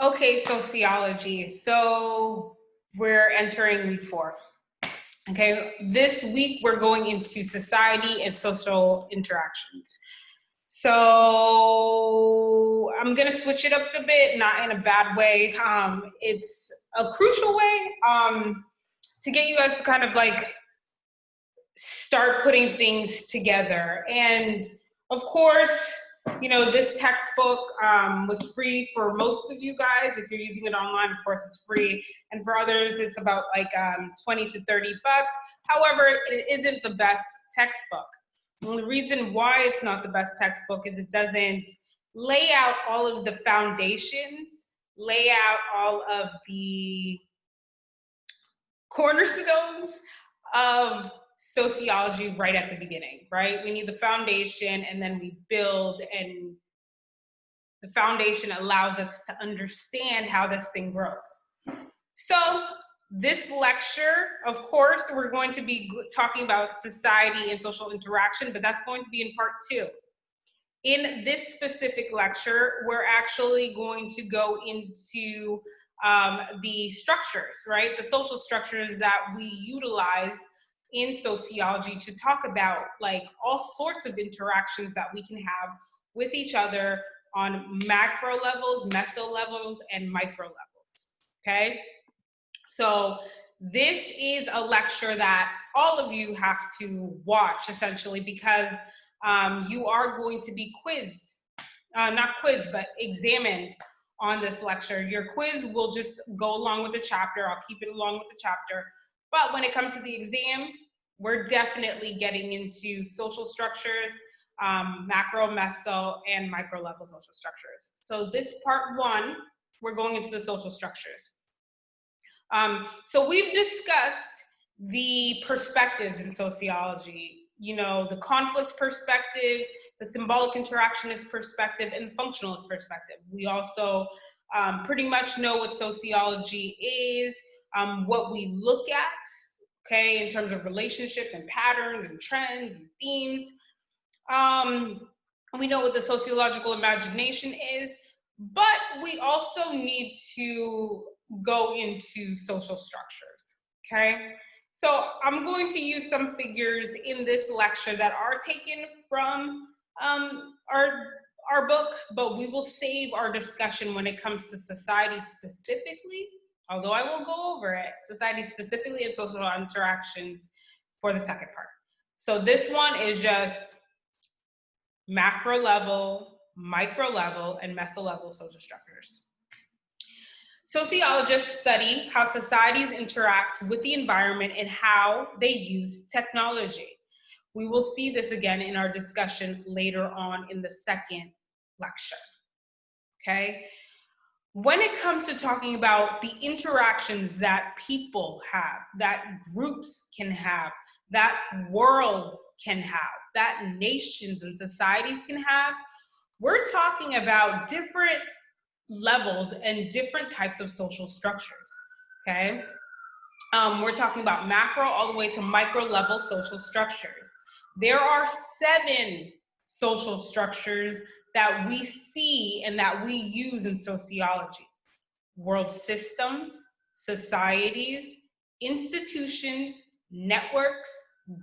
Okay, sociology. So we're entering week 4. Okay, this week we're going into society and social interactions. So I'm gonna switch it up a bit, not in a bad way. It's a crucial way to get you guys to kind of like start putting things together. And of course, you know, this textbook was free for most of you guys. If you're using it online, of course, it's free. And for others, it's about like 20 to 30 bucks. However, it isn't the best textbook. And the reason why it's not the best textbook is it doesn't lay out all of the foundations, lay out all of the cornerstones of sociology right at the beginning, right? We need the foundation and then we build, and the foundation allows us to understand how this thing grows. So this lecture, of course, we're going to be talking about society and social interaction, but that's going to be in part 2. In this specific lecture, we're actually going to go into the structures, right? The social structures that we utilize in sociology to talk about like all sorts of interactions that we can have with each other on macro levels, meso levels, and micro levels, okay? So this is a lecture that all of you have to watch essentially because you are going to be quizzed, not quizzed, but examined on this lecture. Your quiz will just go along with the chapter. I'll keep it along with the chapter. But when it comes to the exam, we're definitely getting into social structures, macro, meso, and micro level social structures. So this part 1, we're going into the social structures. So we've discussed the perspectives in sociology, you know, the conflict perspective, the symbolic interactionist perspective, and functionalist perspective. We also pretty much know what sociology is, what we look at, okay, in terms of relationships and patterns and trends and themes. We know what the sociological imagination is, but we also need to go into social structures, okay? So I'm going to use some figures in this lecture that are taken from our book, but we will save our discussion when it comes to society specifically, although I will go over it, society specifically and social interactions for the second part. So this one is just macro level, micro level, and meso level social structures. Sociologists study how societies interact with the environment and how they use technology. We will see this again in our discussion later on in the second lecture, okay? When it comes to talking about the interactions that people have, that groups can have, that worlds can have, that nations and societies can have, we're talking about different levels and different types of social structures, okay? We're talking about macro all the way to micro level social structures. There are 7 social structures that we see and that we use in sociology: world systems, societies, institutions, networks,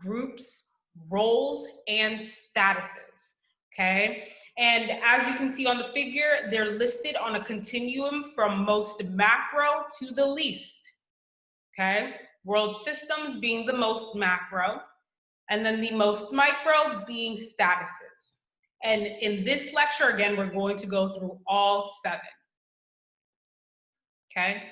groups, roles, and statuses, okay? And as you can see on the figure, they're listed on a continuum from most macro to the least, okay? World systems being the most macro, and then the most micro being statuses. And in this lecture, again, we're going to go through all 7, okay?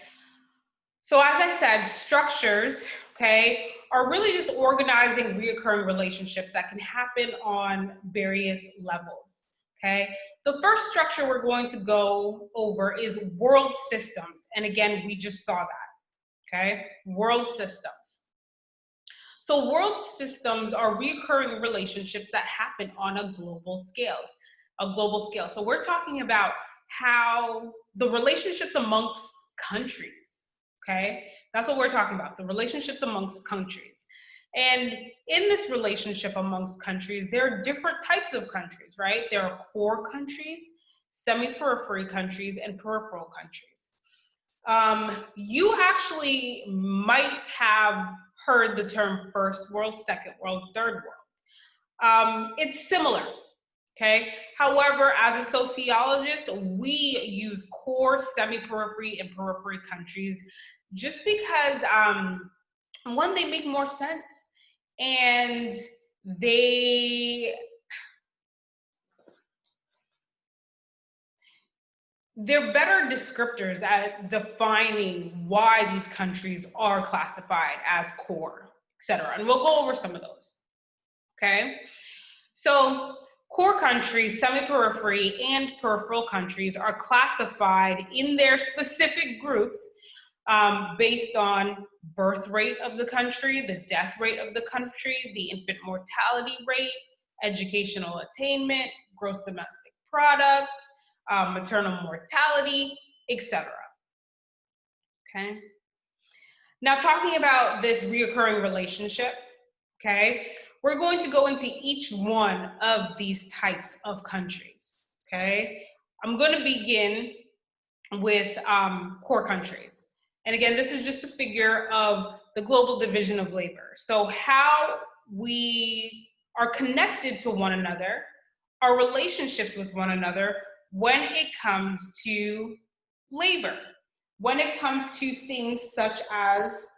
So as I said, structures, okay, are really just organizing reoccurring relationships that can happen on various levels, okay? The first structure we're going to go over is world systems. And again, we just saw that, okay? World systems. So world systems are reoccurring relationships that happen on a global scale, So we're talking about how the relationships amongst countries, okay? That's what we're talking about, the relationships amongst countries. And in this relationship amongst countries, there are different types of countries, right? There are core countries, semi-periphery countries, and peripheral countries. You actually might have heard the term first world, second world, third world. It's similar, okay? However, as a sociologist, we use core, semi-periphery, and periphery countries just because, one, they make more sense, and they're better descriptors at defining why these countries are classified as core, etc. And we'll go over some of those, okay? So core countries, semi-periphery, and peripheral countries are classified in their specific groups based on birth rate of the country, the death rate of the country, the infant mortality rate, educational attainment, gross domestic product, maternal mortality, etc. Okay. Now, talking about this reoccurring relationship, okay, we're going to go into each one of these types of countries. Okay, I'm going to begin with core countries. And again, this is just a figure of the global division of labor. So how we are connected to one another, our relationships with one another when it comes to labor, when it comes to things such as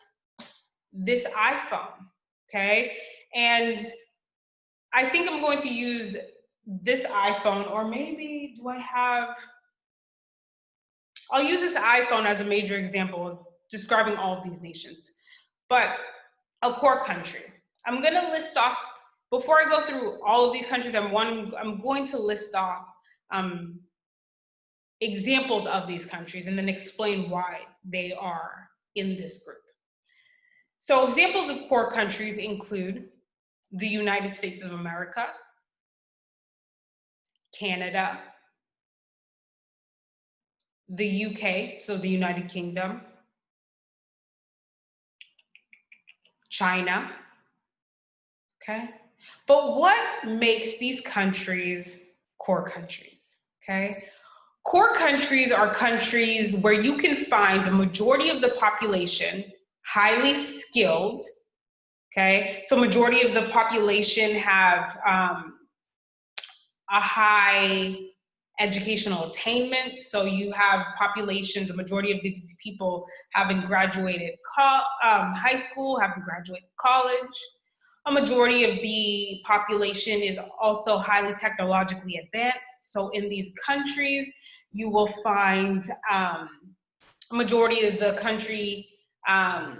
this iPhone, okay? And I think I'm going to use this iPhone, or maybe I'll use this iPhone as a major example of describing all of these nations. But a core country, I'm gonna list off, before I go through all of these countries, I'm going to list off examples of these countries and then explain why they are in this group. So examples of core countries include the United States of America, Canada, the UK, so the United Kingdom, China, okay? But what makes these countries core countries, okay? Core countries are countries where you can find the majority of the population highly skilled, okay? So majority of the population have a high educational attainment. So you have populations, the majority of these people having graduated high school, having graduated college. A majority of the population is also highly technologically advanced. So in these countries, you will find a majority of the country have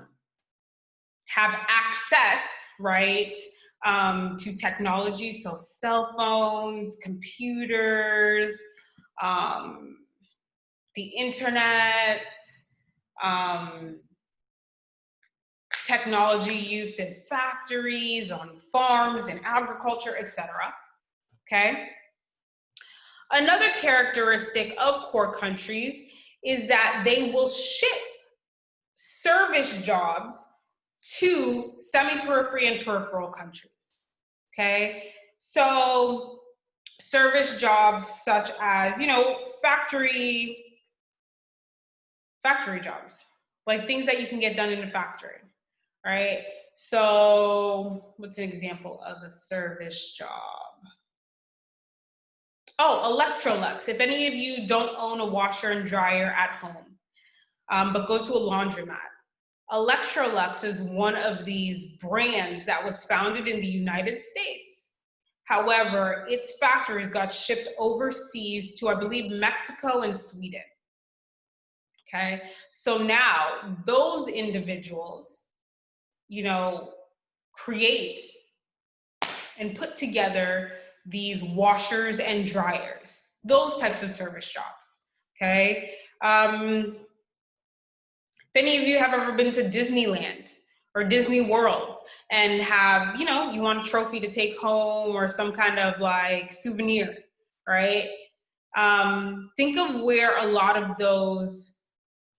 access, right, to technology, so cell phones, computers, the internet, technology use in factories, on farms, in agriculture, etc. Okay? Another characteristic of core countries is that they will ship service jobs to semi-periphery and peripheral countries, okay? So service jobs such as, factory jobs, like things that you can get done in a factory, right? So what's an example of a service job? Oh, Electrolux. If any of you don't own a washer and dryer at home, but go to a laundromat, Electrolux is one of these brands that was founded in the United States. However, its factories got shipped overseas to, I believe, Mexico and Sweden. Okay, so now those individuals, create and put together these washers and dryers, those types of service jobs, okay? If any of you have ever been to Disneyland or Disney World and have, you want a trophy to take home or some kind of like souvenir, right? Think of where a lot of those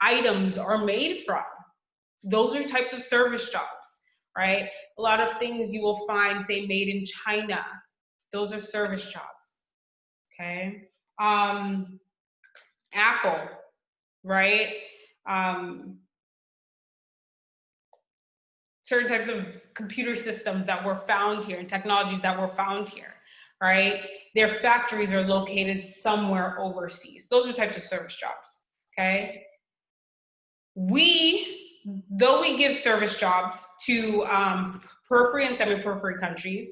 items are made from. Those are types of service jobs, right? A lot of things you will find, say, made in China. Those are service jobs, okay? Apple, right? Certain types of computer systems that were found here and technologies that were found here, right? Their factories are located somewhere overseas. Those are types of service jobs, okay? Though we give service jobs to periphery and semi-periphery countries,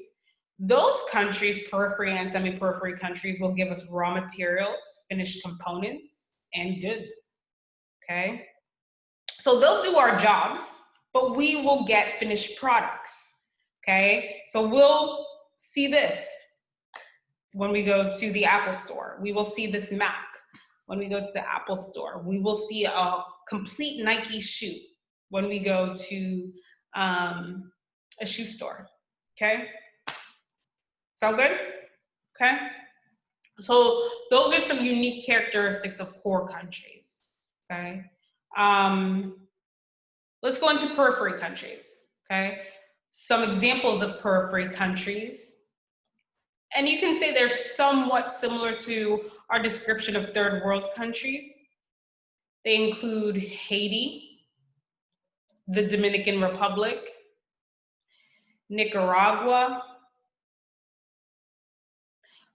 those countries, periphery and semi-periphery countries, will give us raw materials, finished components, and goods, okay? So they'll do our jobs, but we will get finished products, okay? So we'll see this when we go to the Apple store. We will see this Mac when we go to the Apple store. We will see a complete Nike shoe when we go to a shoe store, okay? Sound good? Okay? So those are some unique characteristics of core countries, okay? Let's go into periphery countries, okay? Some examples of periphery countries. And you can say they're somewhat similar to our description of third world countries. They include Haiti, the Dominican Republic, Nicaragua,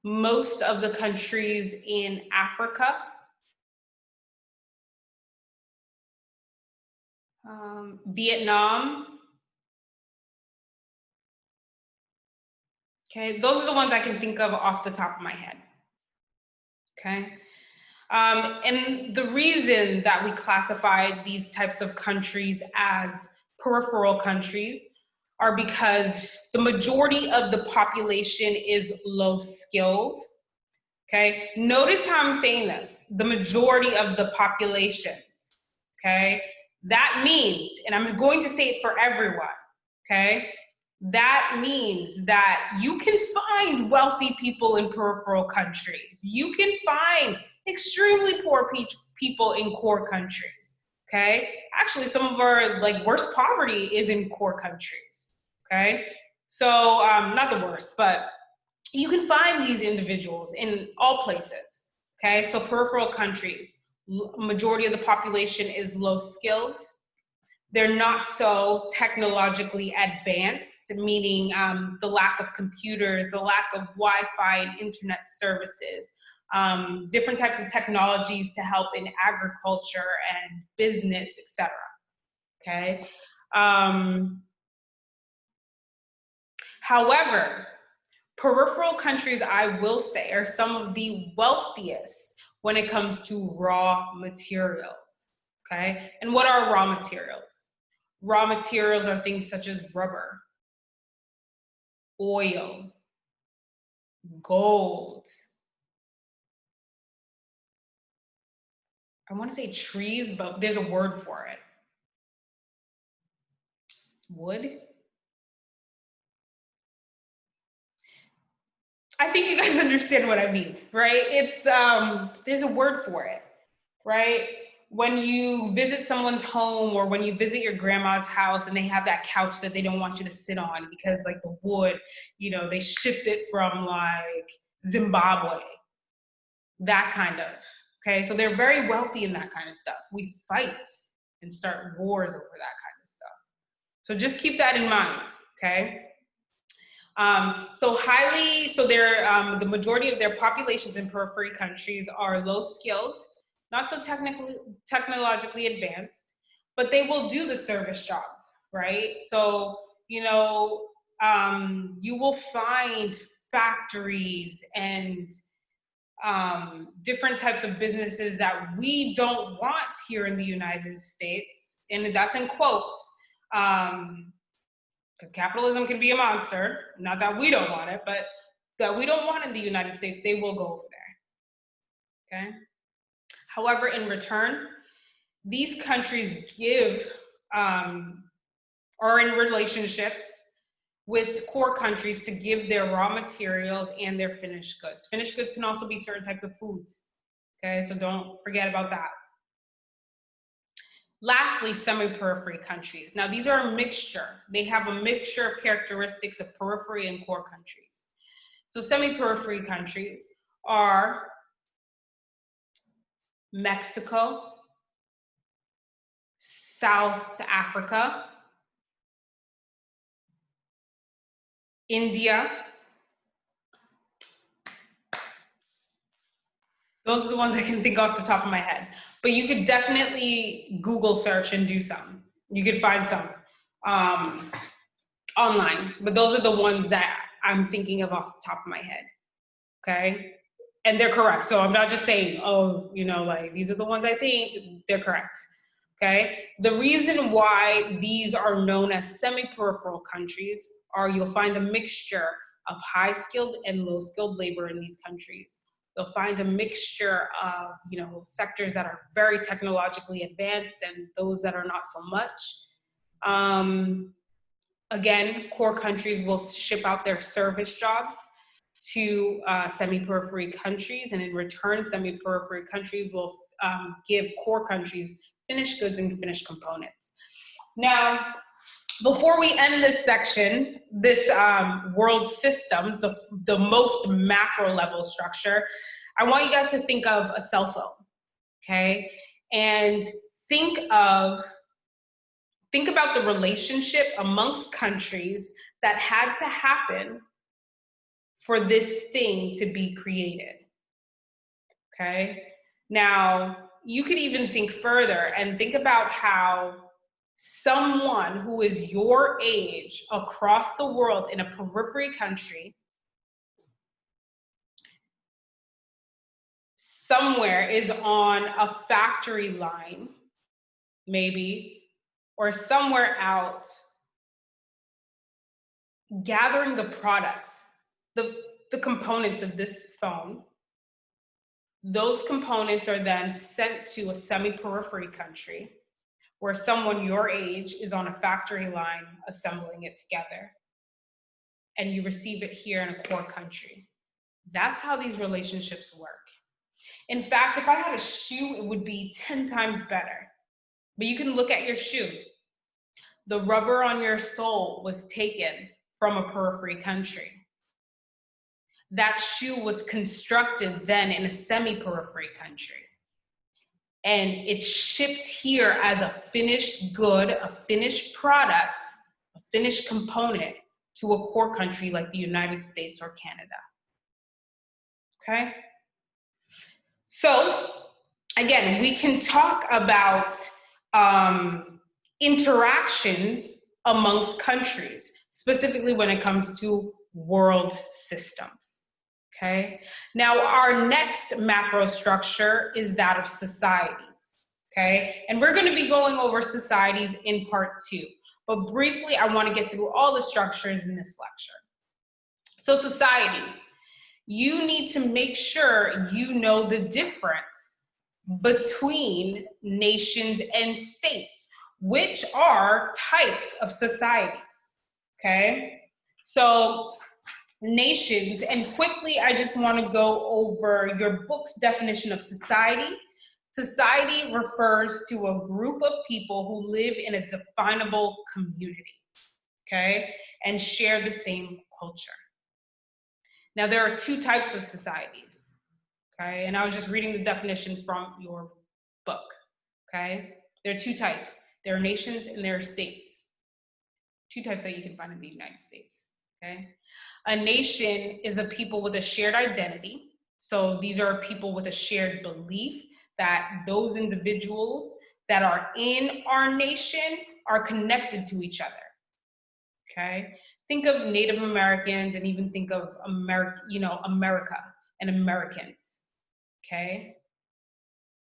most of the countries in Africa, Vietnam. Okay, those are the ones I can think of off the top of my head. Okay, and the reason that we classify these types of countries as peripheral countries are because the majority of the population is low skilled. Okay, notice how I'm saying this, the majority of the population. Okay, that means, and I'm going to say it for everyone, okay, that means that you can find wealthy people in peripheral countries. You can find extremely poor people in core countries, okay? Actually, some of our worst poverty is in core countries, okay? So, not the worst, but you can find these individuals in all places, okay? So peripheral countries, majority of the population is low skilled. They're not so technologically advanced, meaning the lack of computers, the lack of Wi-Fi and internet services, different types of technologies to help in agriculture and business, etc. Okay. However, peripheral countries, I will say, are some of the wealthiest when it comes to raw materials. Okay. And what are raw materials? Raw materials are things such as rubber, oil, gold. I want to say trees, but there's a word for it. Wood? I think you guys understand what I mean, right? It's there's a word for it, right? When you visit someone's home or when you visit your grandma's house and they have that couch that they don't want you to sit on because the wood, they shipped it from Zimbabwe, that kind of, okay? So they're very wealthy in that kind of stuff. We fight and start wars over that kind of stuff. So just keep that in mind, okay? So they're, the majority of their populations in periphery countries are low skilled, not so technologically advanced, but they will do the service jobs, right? So, you will find factories and different types of businesses that we don't want here in the United States, and that's in quotes, because capitalism can be a monster. Not that we don't want it, but that we don't want in the United States, they will go over there, okay? However, in return, these countries are in relationships with core countries to give their raw materials and their finished goods. Finished goods can also be certain types of foods, okay? So don't forget about that. Lastly, semi-periphery countries. Now, these are a mixture. They have a mixture of characteristics of periphery and core countries. So semi-periphery countries are Mexico, South Africa, India. Those are the ones I can think off the top of my head. But you could definitely Google search and do some. You could find some online. But those are the ones that I'm thinking of off the top of my head. Okay? And they're correct. So I'm not just saying, oh, you know, like these are the ones I think. They're correct. Okay? The reason why these are known as semi-peripheral countries are you'll find a mixture of high-skilled and low-skilled labor in these countries. They'll find a mixture of, you know, sectors that are very technologically advanced and those that are not so much. Again, core countries will ship out their service jobs to semi-periphery countries, and in return, semi-periphery countries will give core countries finished goods and finished components. Now, before we end this section, this world systems, the most macro level structure, I want you guys to think of a cell phone, okay? And think about the relationship amongst countries that had to happen for this thing to be created, okay? Now, you could even think further and think about how someone who is your age across the world in a periphery country somewhere is on a factory line, maybe, or somewhere out gathering the products, the components of this phone. Those components are then sent to a semi-periphery country where someone your age is on a factory line assembling it together, and you receive it here in a core country. That's how these relationships work. In fact, if I had a shoe, it would be 10 times better. But you can look at your shoe. The rubber on your sole was taken from a periphery country. That shoe was constructed then in a semi-periphery country. And it's shipped here as a finished good, a finished product, a finished component to a core country like the United States or Canada. Okay? So, again, we can talk about interactions amongst countries, specifically when it comes to world systems. Okay. Now, our next macro structure is that of societies. Okay. And we're going to be going over societies in part 2. But briefly, I want to get through all the structures in this lecture. So, societies, you need to make sure you know the difference between nations and states, which are types of societies. Okay. So, nations, and quickly I just want to go over your book's definition of society. Society refers to a group of people who live in a definable community, okay, and share the same culture. Now, there are 2 types of societies, okay, and I was just reading the definition from your book, okay. There are 2 types. There are nations and there are states. 2 types that you can find in the United States, okay. A nation is a people with a shared identity. So these are people with a shared belief that those individuals that are in our nation are connected to each other. Okay? Think of Native Americans and even think of America and Americans. Okay?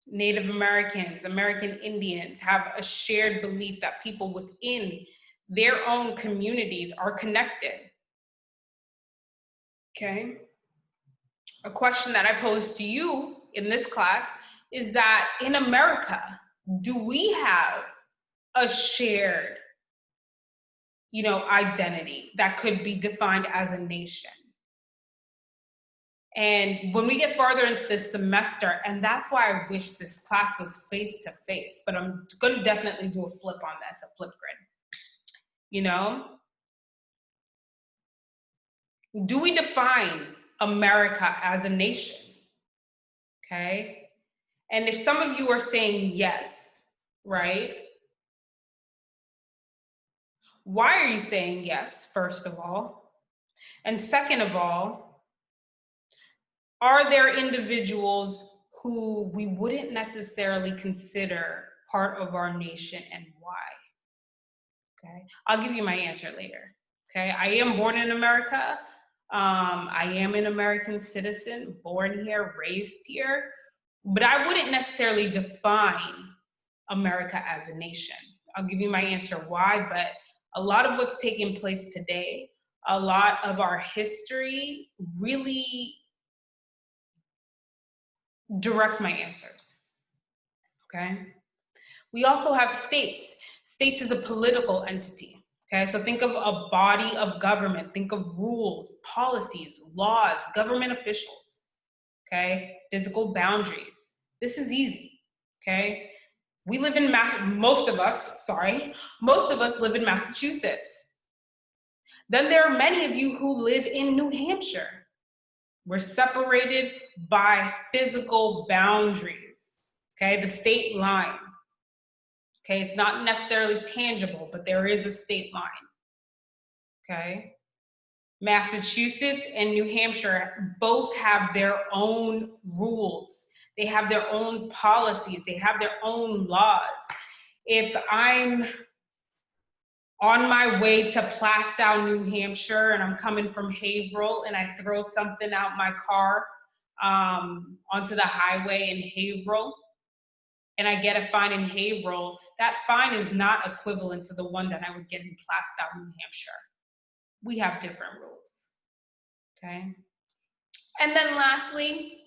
Native Americans, American Indians have a shared belief that people within their own communities are connected. Okay. A question that I pose to you in this class is that in America, do we have a shared, identity that could be defined as a nation? And when we get farther into this semester, and that's why I wish this class was face-to-face, but I'm going to definitely do a flip on this, a flip grid. Do we define America as a nation? Okay. And if some of you are saying yes, right? Why are you saying yes, first of all? And second of all, are there individuals who we wouldn't necessarily consider part of our nation, and why? Okay, I'll give you my answer later. Okay, I am born in America. I am an American citizen, born here, raised here, but I wouldn't necessarily define America as a nation. I'll give you my answer why, but a lot of what's taking place today, a lot of our history really directs my answers. Okay. We also have states. States is a political entity. Okay, so think of a body of government, think of rules, policies, laws, government officials, okay, physical boundaries. This is easy, okay? We live in most of us live in Massachusetts. Then there are many of you who live in New Hampshire. We're separated by physical boundaries, okay, the state line. Okay, it's not necessarily tangible, but there is a state line. Okay. Massachusetts and New Hampshire both have their own rules. They have their own policies. They have their own laws. If I'm on my way to Plastow, New Hampshire, and I'm coming from Haverhill, and I throw something out my car onto the highway in Haverhill, and I get a fine in Haverhill, that fine is not equivalent to the one that I would get in Plastow, New Hampshire. We have different rules, okay? And then lastly,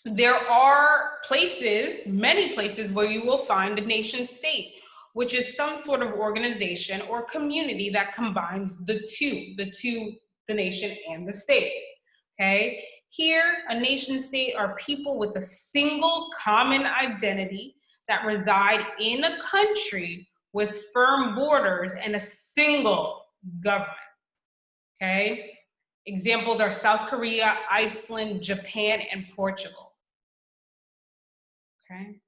there are places, many places, where you will find a nation state, which is some sort of organization or community that combines the nation and the state, okay? Here, a nation state are people with a single common identity that reside in a country with firm borders and a single government, okay? Examples are South Korea, Iceland, Japan, and Portugal, okay?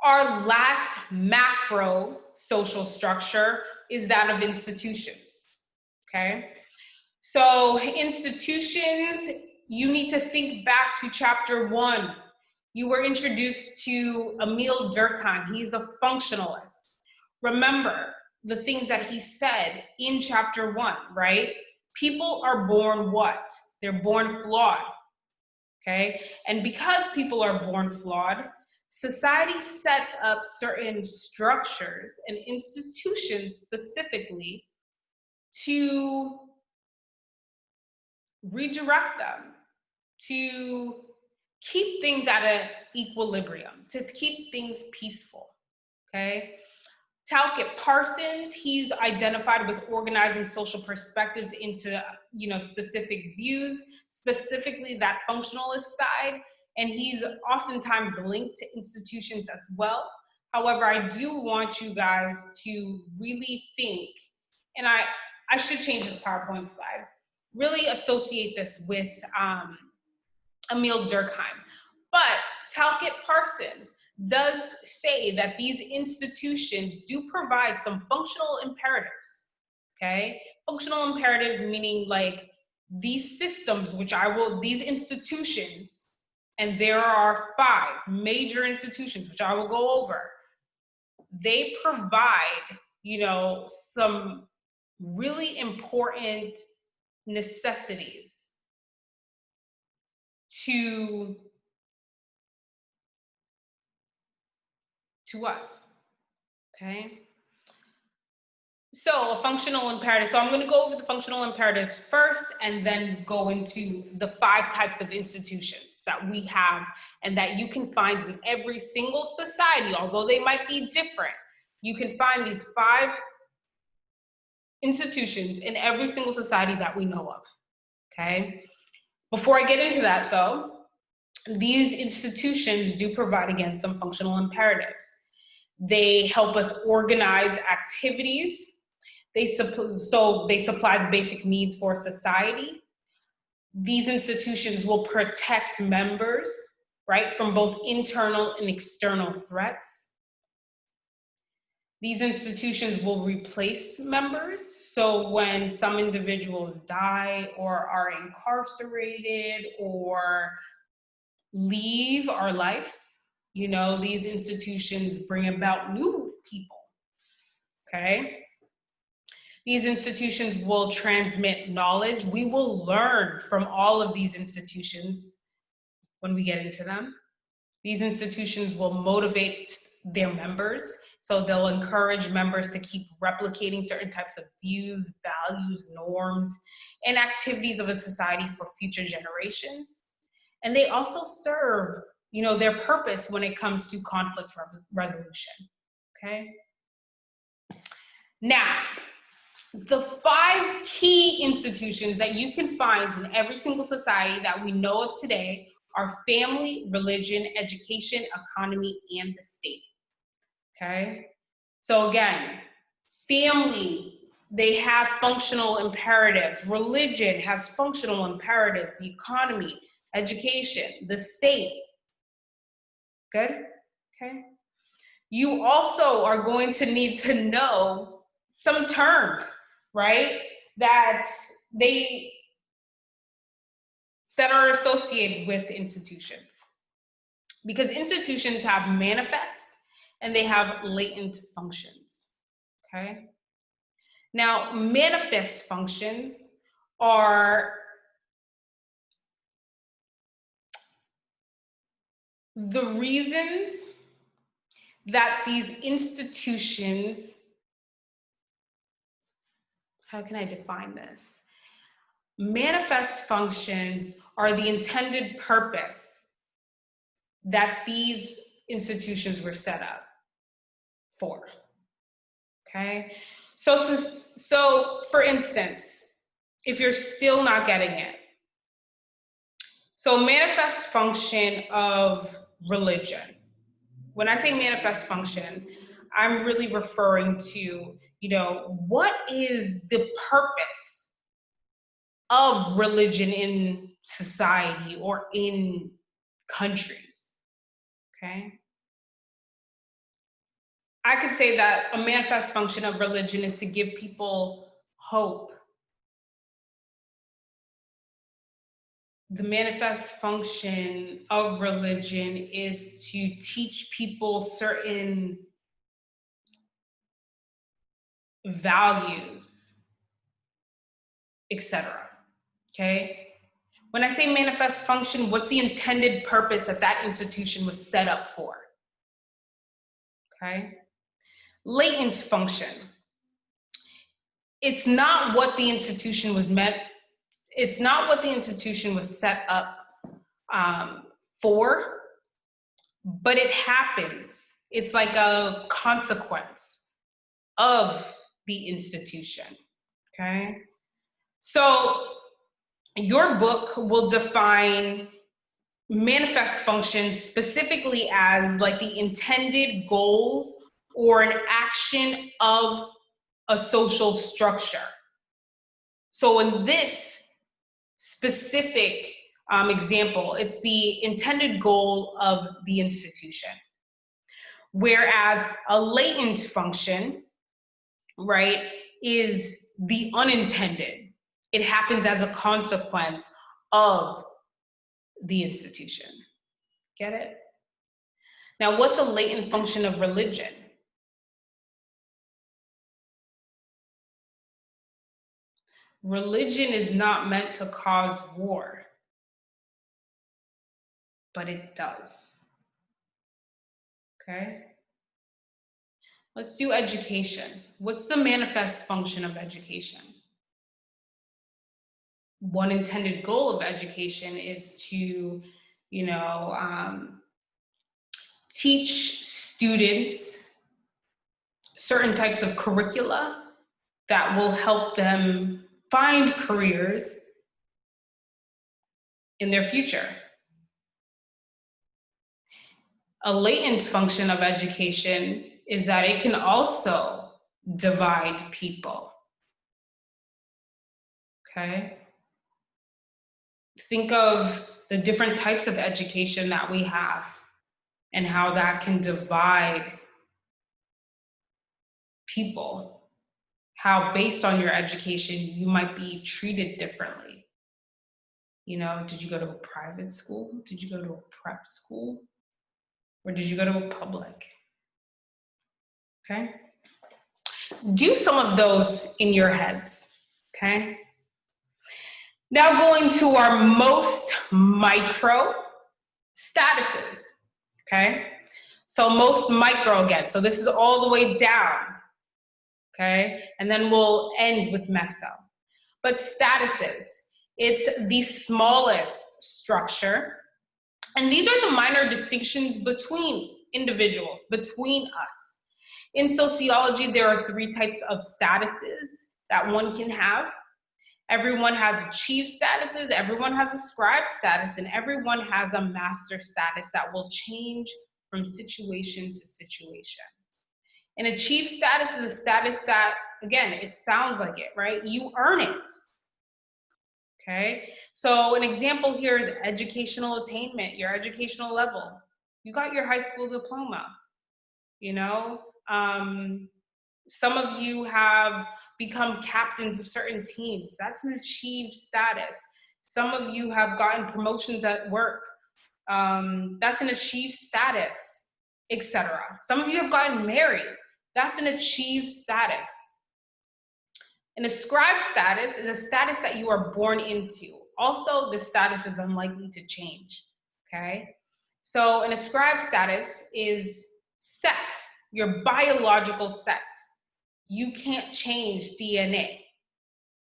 Our last macro social structure is that of institutions, okay? So institutions, you need to think back to chapter 1. You were introduced to Emil Durkheim. He's a functionalist. Remember the things that he said in chapter 1, right? People are born what? They're born flawed, okay? And because people are born flawed, society sets up certain structures and institutions specifically to redirect them, to keep things at an equilibrium, to keep things peaceful, okay? Talcott Parsons, he's identified with organizing social perspectives into, specific views, specifically that functionalist side, and he's oftentimes linked to institutions as well. However, I do want you guys to really think, and I should change this PowerPoint slide, really associate this with Emil Durkheim. But Talcott Parsons does say that these institutions do provide some functional imperatives, okay? Functional imperatives meaning like these systems, these institutions, and there are 5 major institutions, which I will go over. They provide, some really important necessities to us, okay? So a functional imperative. So I'm going to go over the functional imperatives first and then go into the 5 types of institutions that we have and that you can find in every single society, although they might be different. You can find these 5 institutions in every single society that we know of, okay? Before I get into that though, these institutions do provide, again, some functional imperatives. They help us organize activities. They supply the basic needs for society. These institutions will protect members, right, from both internal and external threats. These institutions will replace members. So when some individuals die or are incarcerated or leave our lives, you know, these institutions bring about new people, okay? These institutions will transmit knowledge. We will learn from all of these institutions when we get into them. These institutions will motivate their members. So they'll encourage members to keep replicating certain types of views, values, norms, and activities of a society for future generations. And they also serve, you know, their purpose when it comes to conflict resolution, okay? Now, the 5 key institutions that you can find in every single society that we know of today are family, religion, education, economy, and the state, okay? So again, family, they have functional imperatives. Religion has functional imperatives. The economy, education, the state. Good? Okay. You also are going to need to know some terms, right? That are associated with institutions. Because institutions have manifest and they have latent functions, okay? Now, manifest functions are the reasons that these institutions, how can I define this? Manifest functions are the intended purpose that these institutions were set up for, okay? So for instance, if you're still not getting it, so manifest function of religion. When I say manifest function, I'm really referring to, you know, what is the purpose of religion in society or in countries, okay? I could say that a manifest function of religion is to give people hope. The manifest function of religion is to teach people certain values, etc. Okay? When I say manifest function, what's the intended purpose that that institution was set up for? Okay? Latent function. It's not what the institution was meant, it's not what the institution was set up for, but it happens. It's like a consequence of the institution, okay? So your book will define manifest functions specifically as like the intended goals or an action of a social structure. So in this specific example, it's the intended goal of the institution. Whereas a latent function, right, is the unintended. It happens as a consequence of the institution. Get it? Now, what's a latent function of religion? Religion is not meant to cause war, but it does. Okay? Let's do education. What's the manifest function of education? One intended goal of education is to, you know, teach students certain types of curricula that will help them find careers in their future. A latent function of education is that it can also divide people, okay? Think of the different types of education that we have and how that can divide people, how based on your education, you might be treated differently. You know, did you go to a private school? Did you go to a prep school? Or did you go to a public? Okay. Do some of those in your heads. Okay. Now going to our most micro statuses. Okay. So most micro again. So this is all the way down. Okay. And then we'll end with meso. But statuses, it's the smallest structure. And these are the minor distinctions between individuals, between us. In sociology, there are 3 types of statuses that one can have. Everyone has achieved statuses, everyone has a scribe status, and everyone has a master status that will change from situation to situation. An achieved status is a status that, again, it sounds like it, right? You earn it. Okay, so an example here is educational attainment, your educational level. You got your high school diploma, you know? Some of you have become captains of certain teams. That's an achieved status. Some of you have gotten promotions at work. That's an achieved status, etc. Some of you have gotten married. That's an achieved status. An ascribed status is a status that you are born into. Also, this status is unlikely to change, okay? So an ascribed status is sex, your biological sex. You can't change DNA,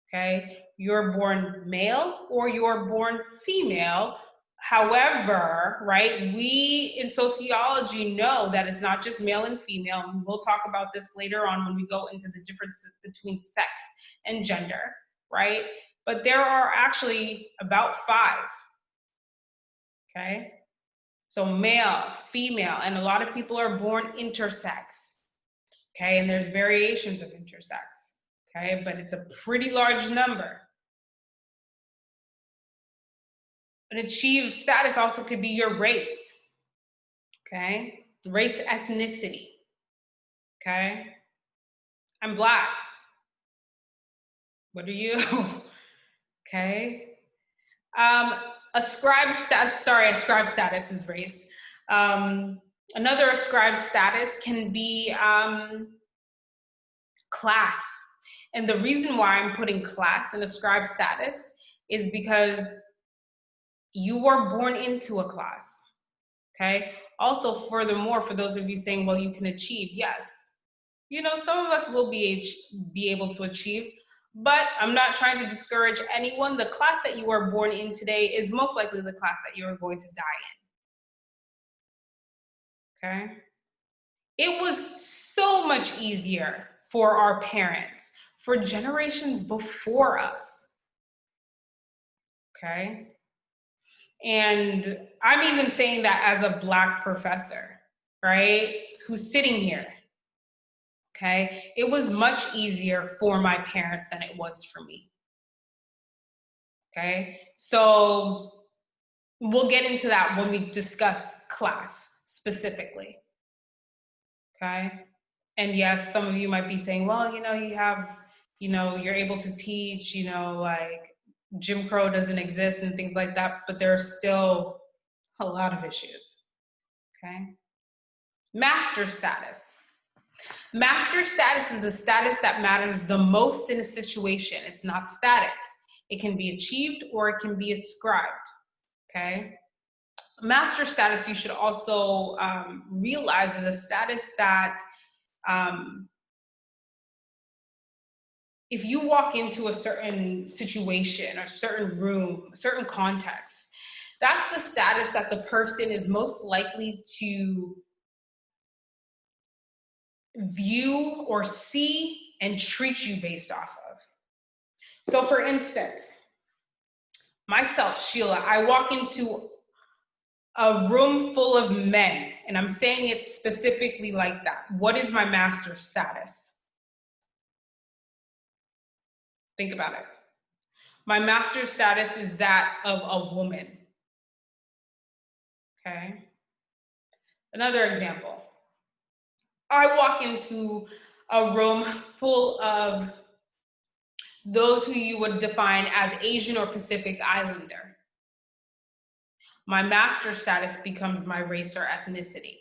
okay? You're born male or you're born female. However, right, we in sociology know that it's not just male and female. And we'll talk about this later on when we go into the differences between sex and gender, right? But there are actually about 5, okay? So male, female, and a lot of people are born intersex, okay? And there's variations of intersex, okay? But it's a pretty large number. An achieved status also could be your race, okay? Race, ethnicity, okay? I'm Black. What are you? Okay? Ascribed status is race. Another ascribed status can be class. And the reason why I'm putting class in ascribed status is because you were born into a class, okay? Also, furthermore, for those of you saying, well, you can achieve, yes. You know, some of us will be able to achieve, but I'm not trying to discourage anyone. The class that you are born in today is most likely the class that you are going to die in, okay? It was so much easier for our parents, for generations before us, okay? And I'm even saying that as a Black professor, right, who's sitting here, okay? It was much easier for my parents than it was for me, okay? So we'll get into that when we discuss class specifically, okay? And yes, some of you might be saying, well, you know, you have, you know, you're able to teach, you know, like Jim Crow doesn't exist and things like that, but there are still a lot of issues, okay? Master status. Master status is the status that matters the most in a situation. It's not static. It can be achieved or it can be ascribed, okay? Master status, you should also realize, is a status that if you walk into a certain situation or certain room, a certain context, that's the status that the person is most likely to view or see and treat you based off of. So for instance, myself, Sheila, I walk into a room full of men, and I'm saying it specifically like that. What is my master status? Think about it. My master status is that of a woman. Okay. Another example. I walk into a room full of those who you would define as Asian or Pacific Islander. My master status becomes my race or ethnicity.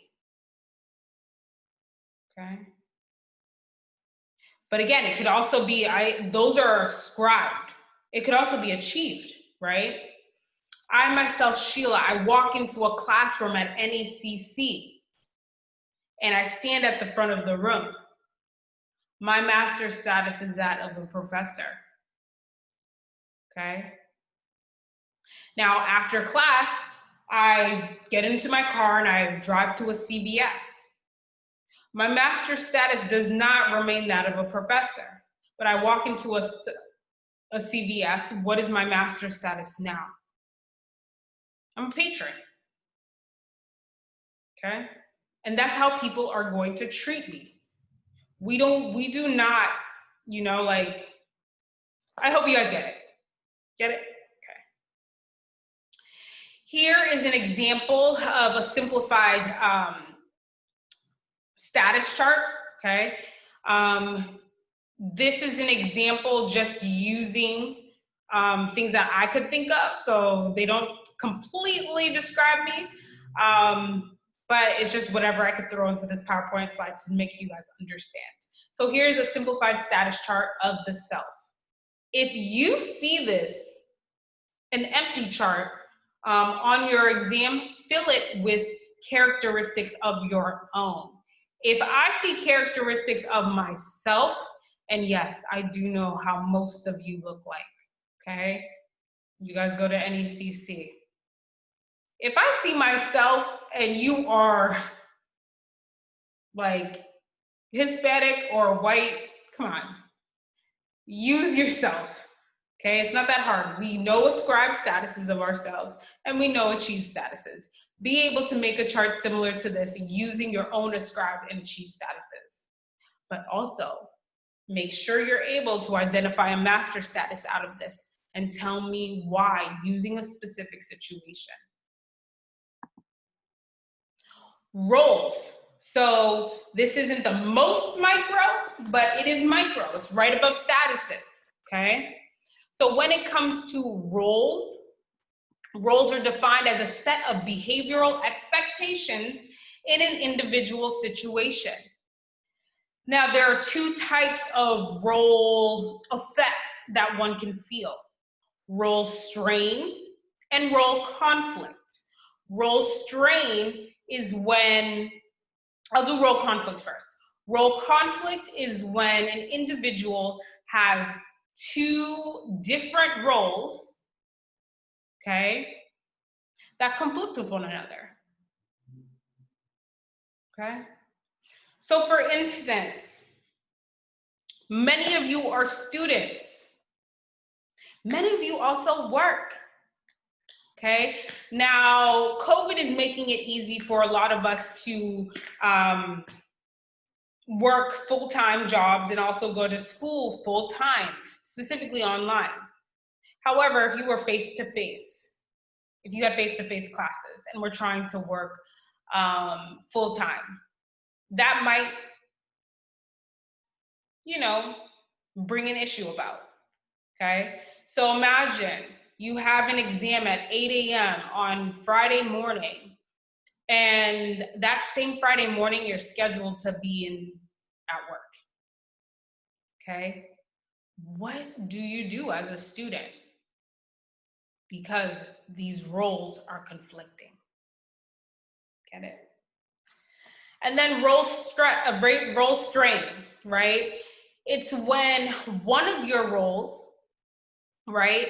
Okay. But again, it could also be, those are ascribed. It could also be achieved, right? I myself, Sheila, I walk into a classroom at NECC and I stand at the front of the room. My master status is that of a professor. Okay. Now, after class, I get into my car and I drive to a CVS. My master status does not remain that of a professor, but I walk into a CVS. What is my master status now? I'm a patron. Okay. And that's how people are going to treat me. We do not, like, I hope you guys get it. Get it? Okay. Here is an example of a simplified status chart, okay? This is an example just using things that I could think of, so they don't completely describe me, but it's just whatever I could throw into this PowerPoint slide to make you guys understand. So here's a simplified status chart of the self. If you see this, an empty chart, on your exam, fill it with characteristics of your own. If I see characteristics of myself, and yes, I do know how most of you look like, okay? You guys go to NECC. If I see myself and you are like Hispanic or white, come on, use yourself, okay? It's not that hard. We know ascribed statuses of ourselves and we know achieved statuses. Be able to make a chart similar to this using your own ascribed and achieved statuses. But also, make sure you're able to identify a master status out of this and tell me why using a specific situation. Roles. So this isn't the most micro, but it is micro. It's right above statuses, okay? So when it comes to roles, roles are defined as a set of behavioral expectations in an individual situation. Now, there are two types of role effects that one can feel: role strain and role conflict. Role strain is when, I'll do role conflict first. Role conflict is when an individual has two different roles, okay, that conflict with one another, okay? So for instance, many of you are students. Many of you also work, okay? Now, COVID is making it easy for a lot of us to work full-time jobs and also go to school full-time, specifically online. However, if you were face-to-face, if you had face-to-face classes and we're trying to work full-time, that might, bring an issue about, okay? So imagine you have an exam at 8 a.m. on Friday morning, and that same Friday morning, you're scheduled to be at work, okay? What do you do as a student? Because these roles are conflicting. Get it? And then role strain, right? It's when one of your roles, right,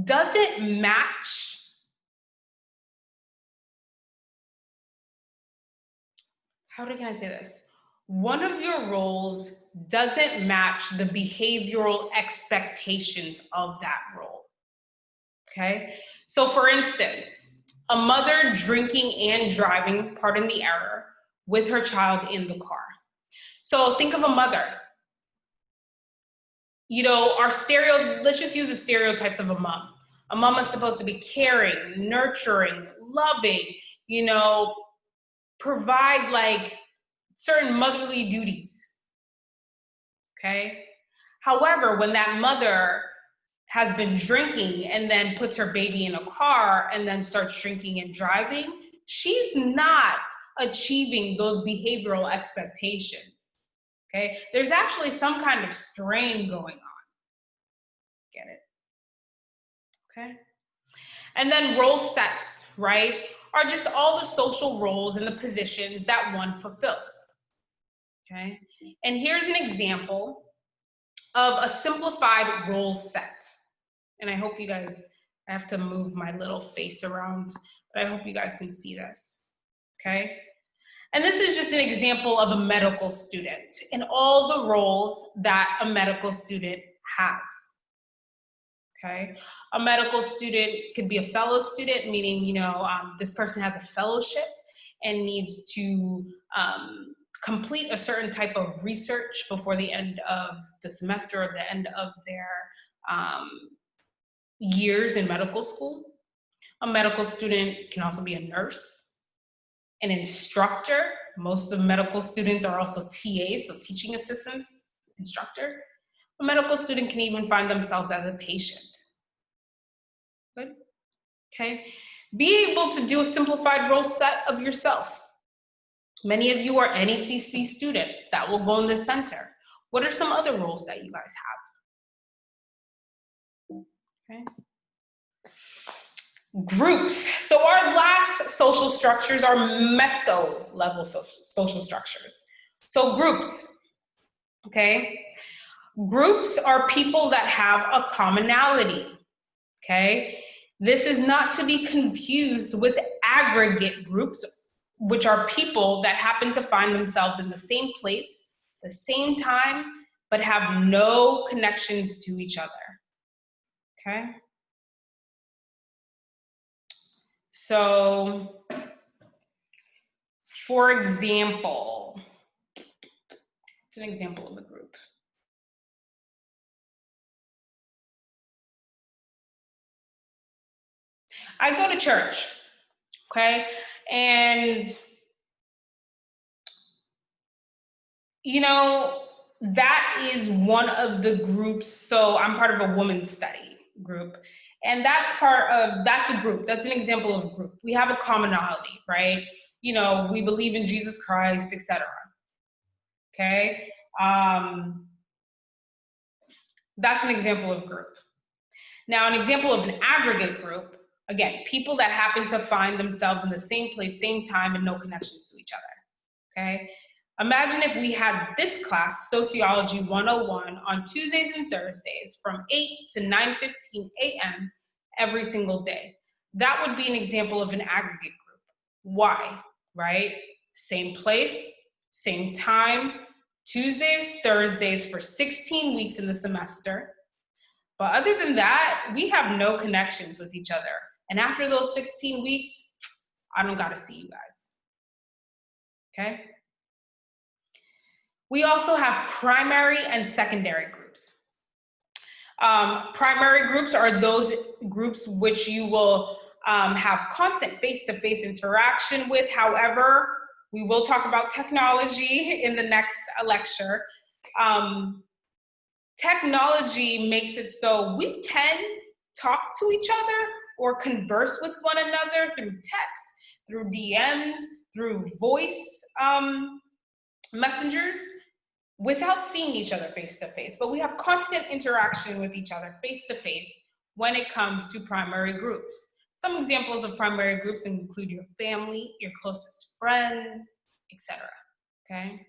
doesn't match how can I say this? One of your roles doesn't match the behavioral expectations of that role, okay? So for instance, a mother drinking and driving, pardon the error, with her child in the car. So think of a mother. you know, let's just use the stereotypes of a mom. A mom is supposed to be caring, nurturing, loving, you know, provide like certain motherly duties. Okay. However, when that mother has been drinking and then puts her baby in a car and then starts drinking and driving, she's not achieving those behavioral expectations. Okay. There's actually some kind of strain going on. Get it? Okay. And then role sets, right, are just all the social roles and the positions that one fulfills. Okay. And here's an example of a simplified role set. And I hope you guys, I have to move my little face around, but I hope you guys can see this. Okay. And this is just an example of a medical student and all the roles that a medical student has. Okay. A medical student could be a fellow student, meaning, you know, this person has a fellowship and needs to complete a certain type of research before the end of the semester or the end of their years in medical school. A medical student can also be a nurse, an instructor. Most of the medical students are also TAs, so teaching assistants, instructor. A medical student can even find themselves as a patient. Good. Okay. Be able to do a simplified role set of yourself. Many of you are NECC students that will go in the center. What are some other roles that you guys have? Okay. Groups. So our last social structures are Meso level social structures. So groups. Okay. Groups are people that have a commonality. Okay. This is not to be confused with aggregate groups, which are people that happen to find themselves in the same place, the same time, but have no connections to each other. Okay. So, for example, it's an example of a group. I go to church, okay? And, you know, that is one of the groups. So I'm part of a women's study group. And that's a group. That's an example of a group. We have a commonality, right? You know, we believe in Jesus Christ, etc. Okay? That's an example of group. Now, an example of an aggregate group, again, people that happen to find themselves in the same place, same time, and no connections to each other, okay? Imagine if we had this class, Sociology 101, on Tuesdays and Thursdays from 8 to 9:15 a.m. every single day. That would be an example of an aggregate group. Why, right? Same place, same time, Tuesdays, Thursdays for 16 weeks in the semester. But other than that, we have no connections with each other. And after those 16 weeks, I don't got to see you guys. Okay? We also have primary and secondary groups. Primary groups are those groups which you will have constant face-to-face interaction with. However, we will talk about technology in the next lecture. Technology makes it so we can talk to each other or converse with one another through text, through DMs, through voice messengers without seeing each other face to face. But we have constant interaction with each other face to face when it comes to primary groups. Some examples of primary groups include your family, your closest friends, etc. Okay?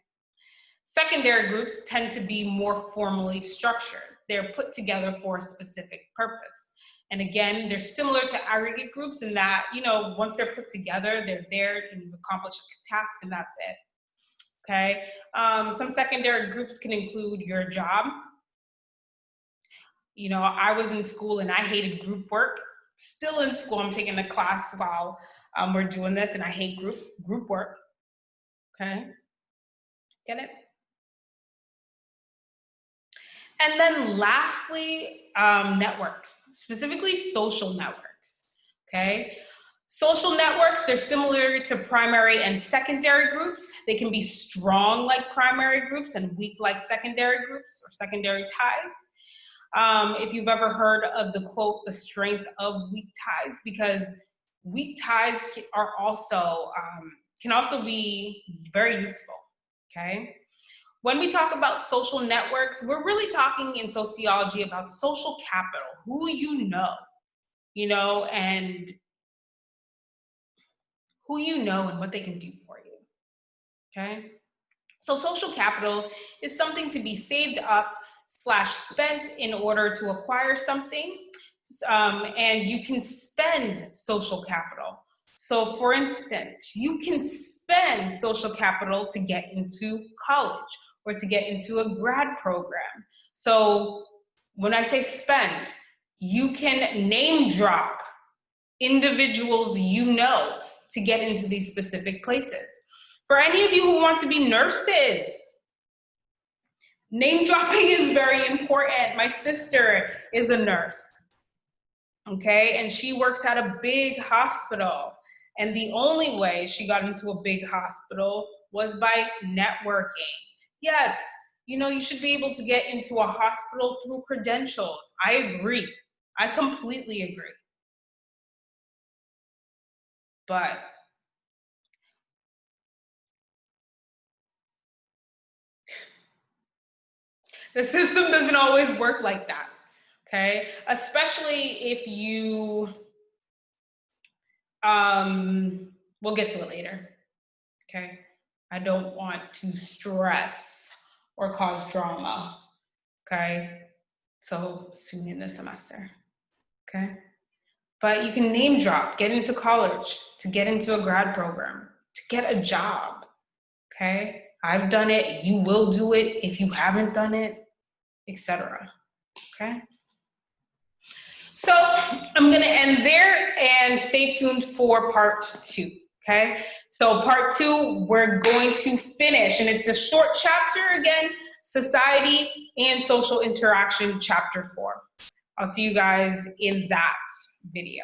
Secondary groups tend to be more formally structured. They're put together for a specific purpose. And again, they're similar to aggregate groups in that, you know, once they're put together, they're there and you accomplish a task and that's it. Okay. Some secondary groups can include your job. You know, I was in school and I hated group work. Still in school, I'm taking a class while we're doing this and I hate group work. Okay. Get it? And then lastly, networks, specifically social networks, okay? Social networks, they're similar to primary and secondary groups. They can be strong like primary groups and weak like secondary groups or secondary ties. If you've ever heard of the quote, the strength of weak ties, because weak ties can also be very useful, okay? When we talk about social networks, we're really talking in sociology about social capital, who and who you know and what they can do for you, okay? So social capital is something to be saved up / spent in order to acquire something, and you can spend social capital. So for instance, you can spend social capital to get into college or to get into a grad program. So when I say spend, you can name drop individuals you know to get into these specific places. For any of you who want to be nurses, name dropping is very important. My sister is a nurse, okay? And she works at a big hospital. And the only way she got into a big hospital was by networking. Yes, you should be able to get into a hospital through credentials. I agree. I completely agree. But the system doesn't always work like that, okay? Especially if you, we'll get to it later, okay? I don't want to stress or cause drama, okay? So soon in the semester, okay? But you can name drop, get into college, to get into a grad program, to get a job, okay? I've done it, you will do it if you haven't done it, etc. Okay? So I'm gonna end there and stay tuned for part 2, okay? So part 2, we're going to finish, and it's a short chapter again, society and social interaction, chapter 4. I'll see you guys in that video.